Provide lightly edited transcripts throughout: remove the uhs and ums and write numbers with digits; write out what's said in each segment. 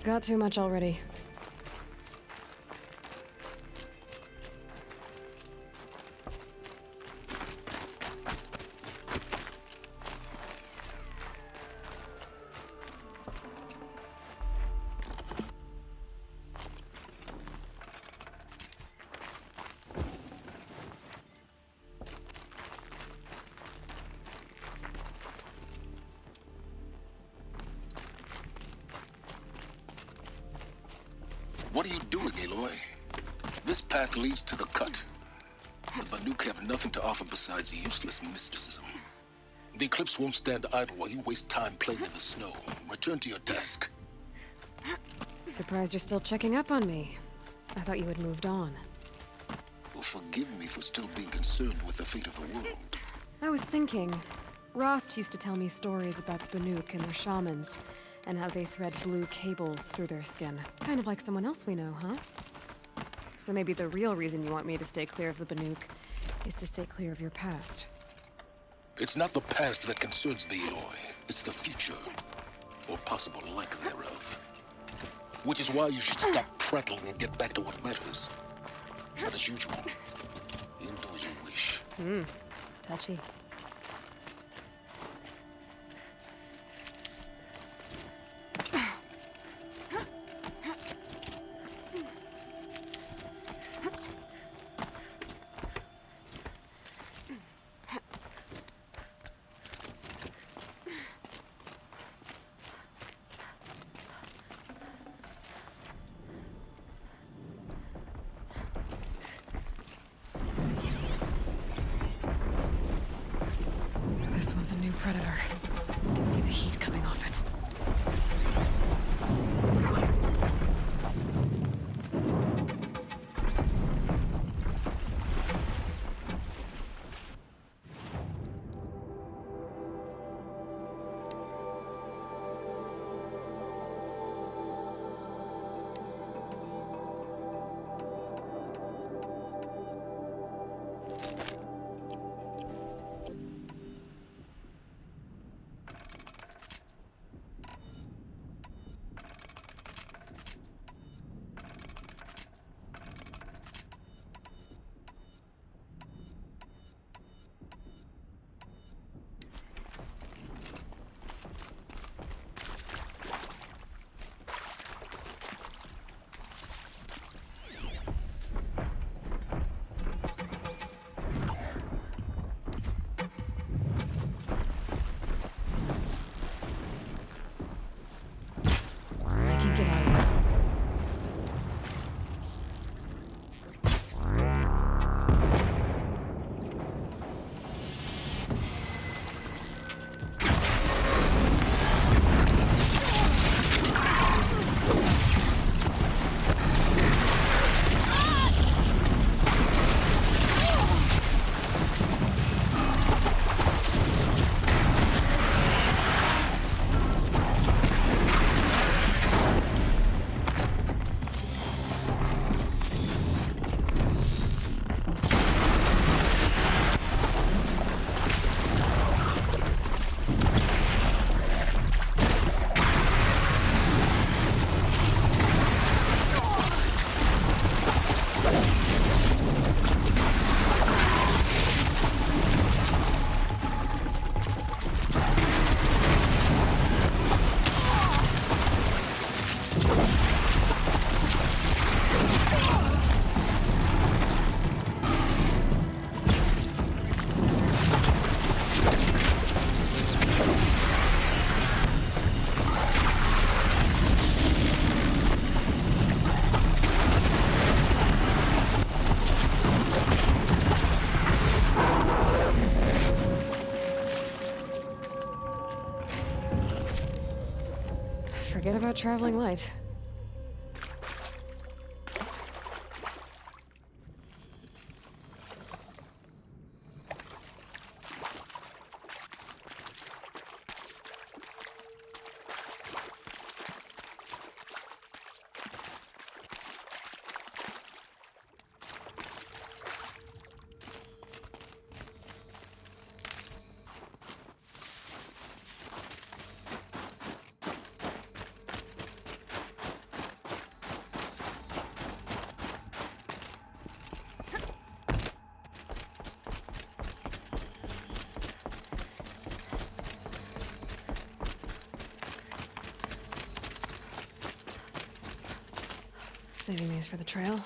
got too much already. What are you doing, Aloy? This path leads to the cut. The Banuk have nothing to offer besides useless mysticism. The Eclipse won't stand idle while you waste time playing in the snow. Return to your desk. Surprised you're still checking up on me. I thought you had moved on. Well, forgive me for still being concerned with the fate of the world. I was thinking, Rost used to tell me stories about the Banuk and their shamans, and how they thread blue cables through their skin. Kind of like someone else we know, huh? So maybe the real reason you want me to stay clear of the Banuk is to stay clear of your past. It's not the past that concerns me, Aloy. It's the future, or possible lack thereof. Which is why you should stop prattling and get back to what matters. But as usual, you do as you wish. Touchy. This one's a new predator. I can see the heat coming off it. I can get out of here. Forget about traveling light. Saving these for the trail.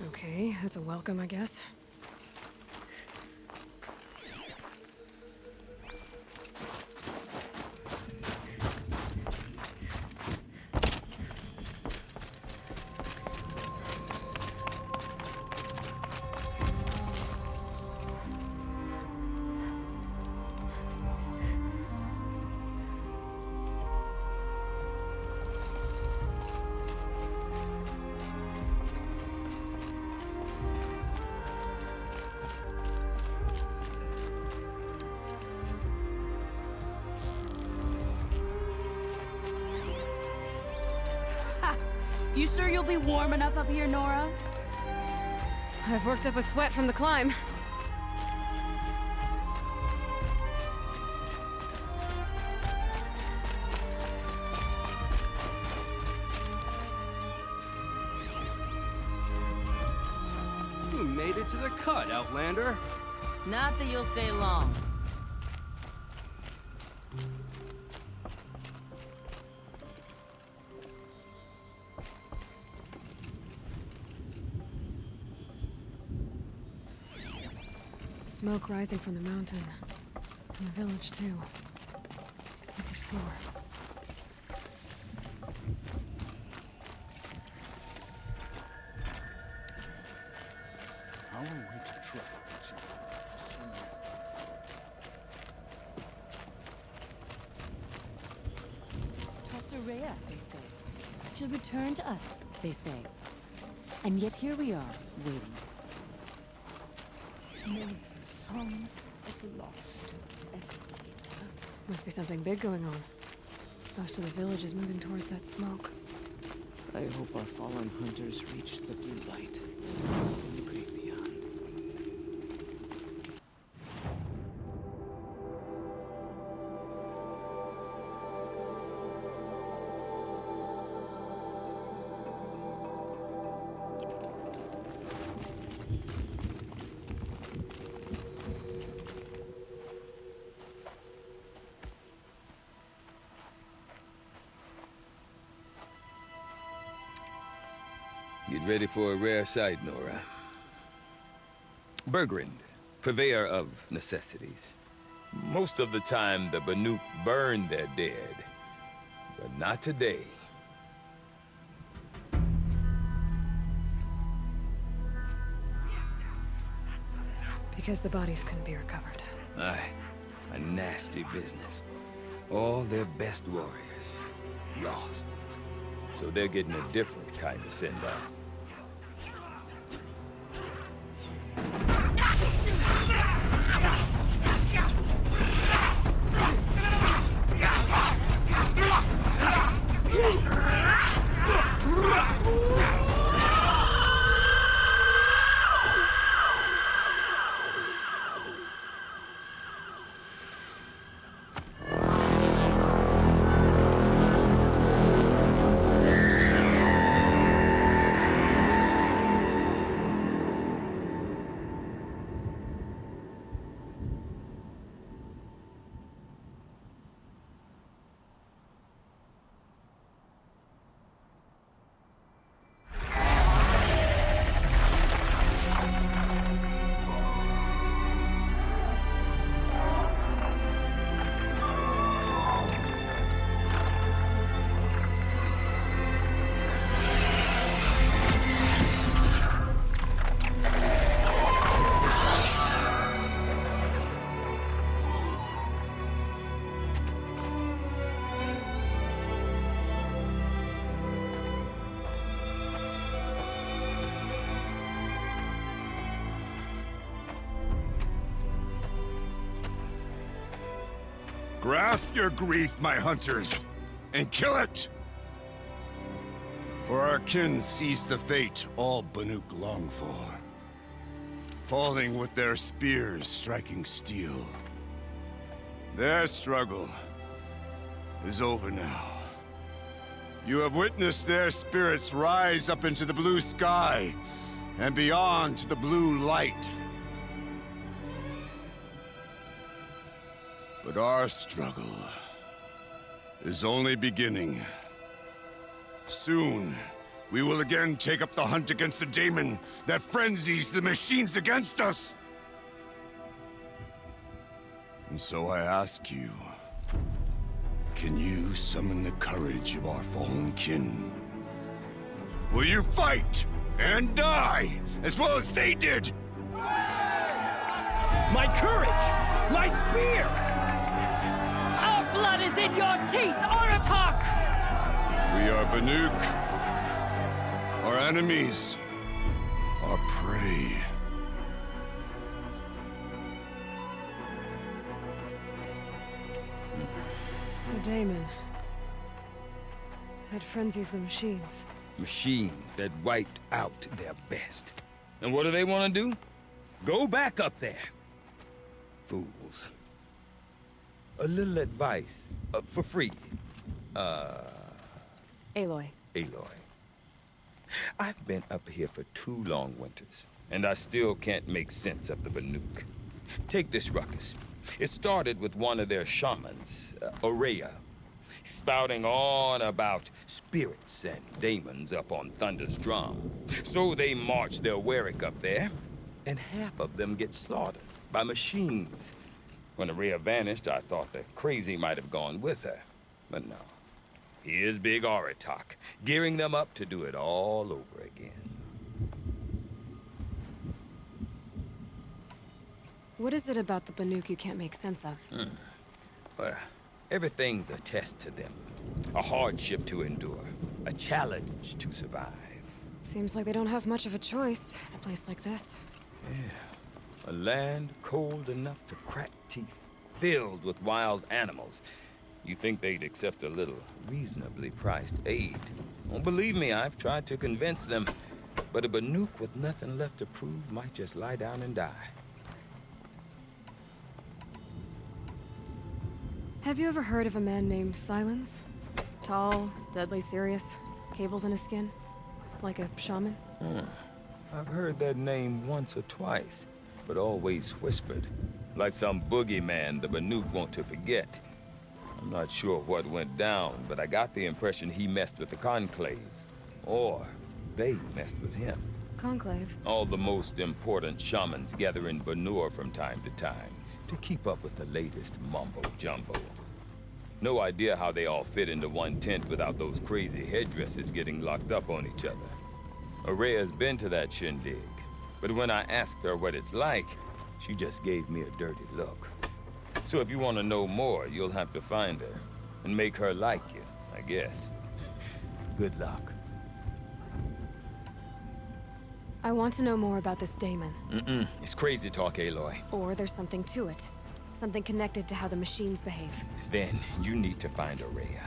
Okay, that's a welcome, I guess. You sure you'll be warm enough up here, Nora? I've worked up a sweat from the climb. You made it to the cut, Outlander. Not that you'll stay long. Smoke rising from the mountain. From the village, too. What's it for? How are we to trust that you Trust Araya, they say. She'll return to us, they say. And yet here we are, waiting. Songs of the lost echoed. Must be something big going on. Most of the village is moving towards that smoke. I hope our fallen hunters reach the blue light in the great beyond. Get ready for a rare sight, Nora. Bergrind, purveyor of necessities. Most of the time, the Banuk burn their dead. But not today. Because the bodies couldn't be recovered. Aye, a nasty business. All their best warriors lost. So they're getting a different kind of send-off. Grasp your grief, my hunters, and kill it! For our kin sees the fate all Banuk long for. falling with their spears striking steel. Their struggle is over now. You have witnessed their spirits rise up into the blue sky and beyond to the blue light. But our struggle is only beginning. Soon, we will again take up the hunt against the daemon that frenzies the machines against us. And so I ask you, can you summon the courage of our fallen kin? Will you fight and die as well as they did? My courage! My spear! Our blood is in your teeth, Aratak! We are Banuk. Our enemies are prey. The daemon. That frenzies the machines. Machines that wiped out their best. And what do they want to do? Go back up there. Fools. A little advice, for free. Aloy. Aloy. I've been up here for 2 long winters, and I still can't make sense of the Banuk. Take this ruckus. It started with one of their shamans, Aurea, spouting on about spirits and daemons up on Thunder's drum. So they march their Warwick up there, and half of them get slaughtered by machines. When Aurea vanished, I thought the crazy might have gone with her, but no. Here's Big Aratak, gearing them up to do it all over again. What is it about the Banuk you can't make sense of? Well, everything's a test to them. A hardship to endure. A challenge to survive. Seems like they don't have much of a choice in a place like this. A land cold enough to crack teeth, filled with wild animals. You think they'd accept a little reasonably priced aid. Don't believe me, I've tried to convince them. But a Banuk with nothing left to prove might just lie down and die. Have you ever heard of a man named Silence? Tall, deadly serious, cables in his skin? Like a shaman? I've heard that name once or twice, but always whispered. Like some boogeyman the Banuk want to forget. I'm not sure what went down, but I got the impression he messed with the Conclave. Or they messed with him. Conclave? All the most important shamans gather in Banur from time to time to keep up with the latest mumbo-jumbo. No idea how they all fit into one tent without those crazy headdresses getting locked up on each other. Aurea's been to that shindig, but when I asked her what it's like, she just gave me a dirty look. So if you want to know more, you'll have to find her and make her like you, I guess. Good luck. I want to know more about this daemon. It's crazy talk, Aloy. Or there's something to it. Something connected to how the machines behave. Then you need to find Aurea.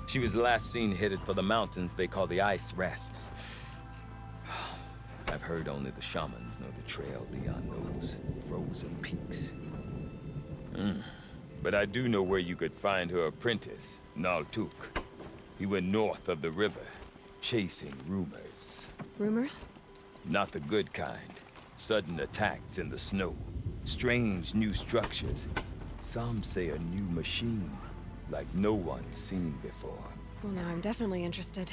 She was last seen headed for the mountains they call the Ice Rafts. I've heard only the shamans know the trail beyond those frozen peaks. But I do know where you could find her apprentice, Naltuk. He went north of the river, chasing rumors. Rumors? Not the good kind. Sudden attacks in the snow. Strange new structures. Some say a new machine, like no one's seen before. Well, now I'm definitely interested.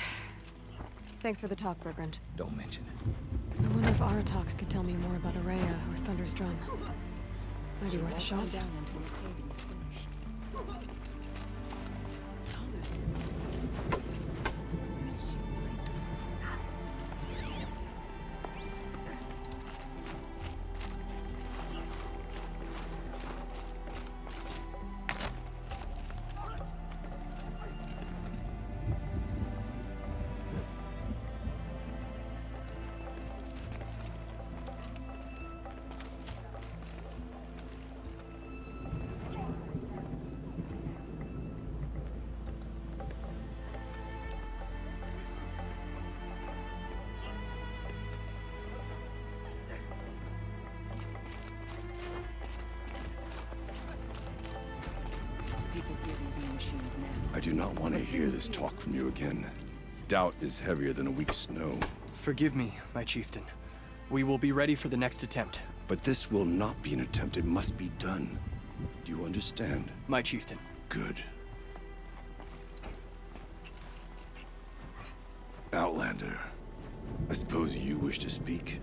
Thanks for the talk, Bergrand. Don't mention it. I wonder if Aratak could tell me more about Aurea or Thunder's drum. Might be worth a shot. do not want to hear this talk from you again. Doubt is heavier than a week's snow. Forgive me, my chieftain. We will be ready for the next attempt. But this will not be an attempt. It must be done. Do you understand? My chieftain. Good. Outlander, I suppose you wish to speak?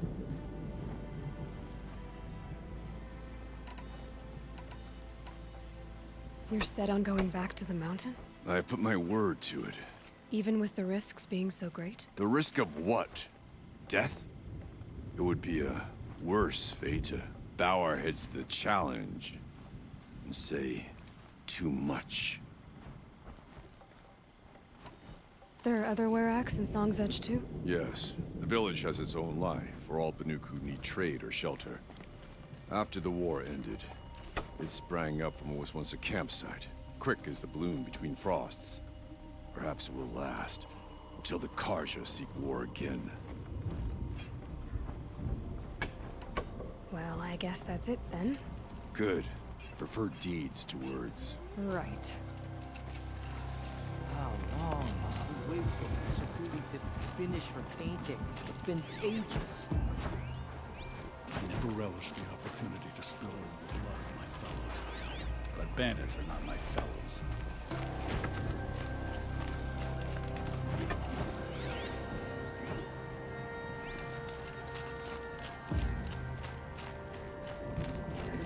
You're set on going back to the mountain? I have put my word to it. Even with the risks being so great? The risk of what? Death? It would be a worse fate to bow our heads to the challenge and say too much. There are other Weraks in Song's Edge too? Yes, the village has its own life for all Banuk who need trade or shelter. After the war ended, it sprang up from what was once a campsite, quick as the bloom between frosts. Perhaps it will last until the Karja seek war again. Well, I guess that's it then. Good. Prefer deeds to words. Right. How long must we wait for Sakuri to finish her painting? It's been ages. I never relished the opportunity to spill the blood of my fellows. But bandits are not my fellows.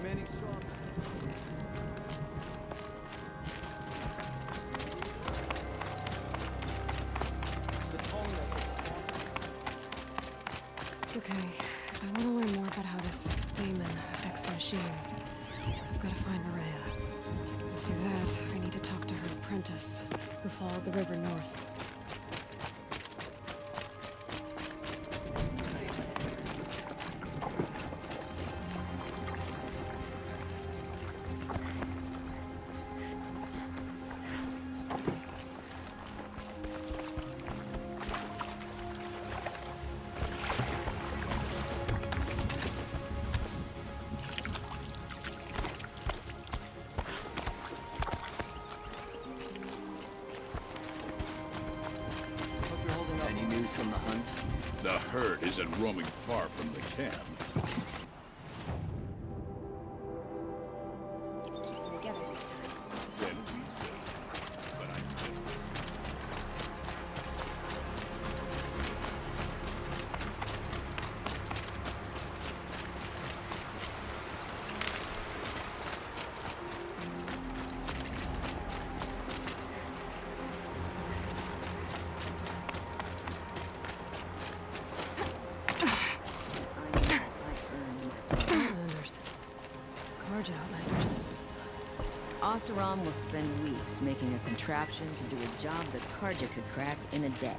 Remaining strong. Okay, if I want to learn more about how this daemon affects the machines, I've got to find Maria. To do that, I need to talk to her apprentice, who followed the river north. Any news from the hunt? The herd isn't roaming far from the camp. Keep them together this time. Then we will. But I think Outlanders. Karja Outlanders. Oseram will spend weeks making a contraption to do a job that Karja could crack in a day.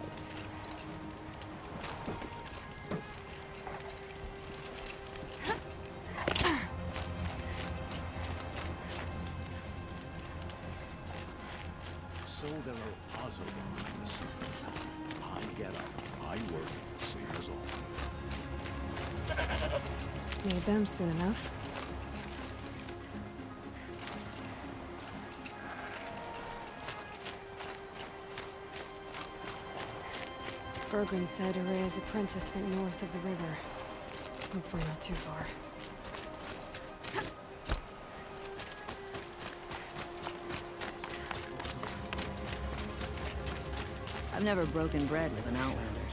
so there are Oseram in the city. I get up, I work, same as always. Need them soon enough. Bergren said Araya's apprentice went north of the river. Hopefully not too far. I've never broken bread with an Outlander.